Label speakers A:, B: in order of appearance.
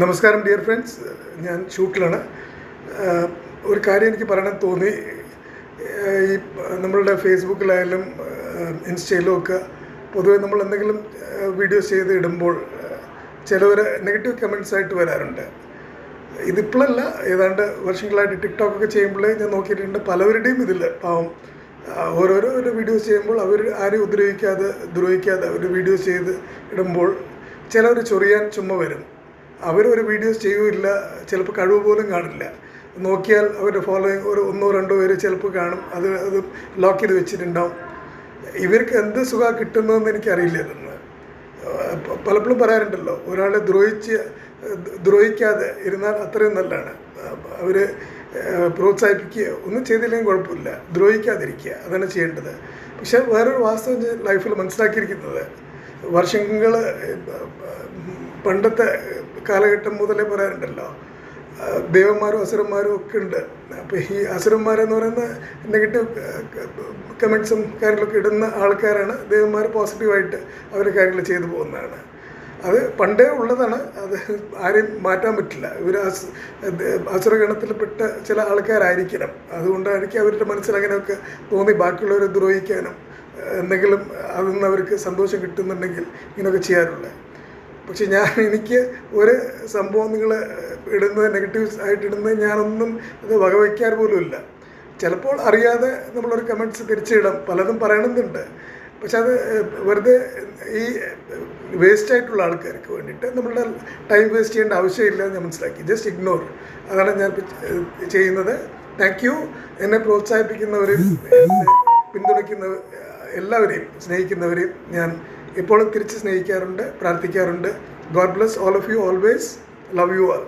A: നമസ്കാരം dear friends, ഞാൻ ഷൂട്ടിലാണ്. ഒരു കാര്യം എനിക്ക് പറയണം തോന്നി. ഈ നമ്മളുടെ ഫേസ്ബുക്കിലായാലും ഇൻസ്റ്റയിലും ഒക്കെ പൊതുവെ നമ്മൾ എന്തെങ്കിലും വീഡിയോസ് ചെയ്ത് ഇടുമ്പോൾ ചിലവർ നെഗറ്റീവ് കമൻറ്റ്സ് ആയിട്ട് വരാറുണ്ട്. ഇതിപ്പോഴല്ല, ഏതാണ്ട് വർഷങ്ങളായിട്ട് ടിക്ടോക്കൊക്കെ ചെയ്യുമ്പോൾ ഞാൻ നോക്കിയിട്ടുണ്ട്. പലവരുടെയും ഇതിൽ പാവം ഓരോരോ വീഡിയോസ് ചെയ്യുമ്പോൾ അവർ ആരെയും ദ്രോഹിക്കാതെ അവർ വീഡിയോസ് ചെയ്ത് ഇടുമ്പോൾ ചിലവർ ചൊറിയാൻ ചുമ്മാ വരും. അവരൊരു വീഡിയോസ് ചെയ്യുകയില്ല, ചിലപ്പോൾ കഴിവ് പോലും കാണില്ല. നോക്കിയാൽ അവരുടെ ഫോളോയിങ് ഒരു 1-2 പേര് ചിലപ്പോൾ കാണും. അത് ലോക്ക് ചെയ്ത് വെച്ചിട്ടുണ്ടാവും. ഇവർക്ക് എന്ത് സുഖം കിട്ടുന്നതെന്ന് എനിക്കറിയില്ല. ഇതെന്ന് പലപ്പോഴും പറയാറുണ്ടല്ലോ, ഒരാളെ ദ്രോഹിക്കാതെ ഇരുന്നാൽ അത്രയും നല്ലതാണ്. അവർ പ്രോത്സാഹിപ്പിക്കുക ഒന്നും ചെയ്തില്ലെങ്കിൽ കുഴപ്പമില്ല, ദ്രോഹിക്കാതിരിക്കുക, അതാണ് ചെയ്യേണ്ടത്. പക്ഷേ വേറൊരു വാസ്തവം ലൈഫിൽ മനസ്സിലാക്കിയിരിക്കുന്നത്, വർഷങ്ങൾ പണ്ടത്തെ കാലഘട്ടം മുതലേ പറയാറുണ്ടല്ലോ, ദേവന്മാരും അസുരന്മാരും ഒക്കെ ഉണ്ട്. അപ്പോൾ ഈ അസുരന്മാരെന്ന് പറയുന്ന നെഗറ്റീവ് കമൻറ്റ്സും കാര്യങ്ങളൊക്കെ ഇടുന്ന ആൾക്കാരാണ്. ദേവന്മാർ പോസിറ്റീവായിട്ട് അവരുടെ കാര്യങ്ങൾ ചെയ്തു പോകുന്നതാണ്. അത് പണ്ടേ ഉള്ളതാണ്, അത് ആരെയും മാറ്റാൻ പറ്റില്ല. ഇവർ അസുരഗണത്തിൽപ്പെട്ട ചില ആൾക്കാരായിരിക്കണം. അതുകൊണ്ടായിരിക്കും അവരുടെ മനസ്സിൽ അങ്ങനെയൊക്കെ തോന്നി ബാക്കിയുള്ളവരെ ദ്രോഹിക്കാനും എന്തെങ്കിലും അതിൽ നിന്ന് അവർക്ക് സന്തോഷം കിട്ടുന്നുണ്ടെങ്കിൽ ഇങ്ങനെയൊക്കെ ചെയ്യാറുള്ളത്. പക്ഷെ എനിക്ക് ഒരു സംഭവം നിങ്ങൾ ഇടുന്നത് നെഗറ്റീവ്സ് ആയിട്ട് ഇടുന്നത് ഞാനൊന്നും ഇത് വകവയ്ക്കാൻ പോലുമില്ല. ചിലപ്പോൾ അറിയാതെ നമ്മളൊരു കമൻറ്റ്സ് തിരിച്ചിടാം, പലതും പറയണമെന്നുണ്ട്. പക്ഷെ അത് വെറുതെ ഈ വേസ്റ്റായിട്ടുള്ള ആൾക്കാർക്ക് വേണ്ടിയിട്ട് നമ്മളുടെ ടൈം വേസ്റ്റ് ചെയ്യേണ്ട ആവശ്യമില്ല എന്ന് ഞാൻ മനസ്സിലാക്കി. ജസ്റ്റ് ഇഗ്നോർ, അതാണ് ഞാൻ ചെയ്യുന്നത്. Thank you. എന്നെ പ്രോത്സാഹിപ്പിക്കുന്നവരും പിന്തുണയ്ക്കുന്ന എല്ലാവരെയും സ്നേഹിക്കുന്നവരെയും ഞാൻ എപ്പോഴും തിരിച്ച് സ്നേഹിക്കാറുണ്ട്, പ്രാർത്ഥിക്കാറുണ്ട്. God bless all of you, always love you all.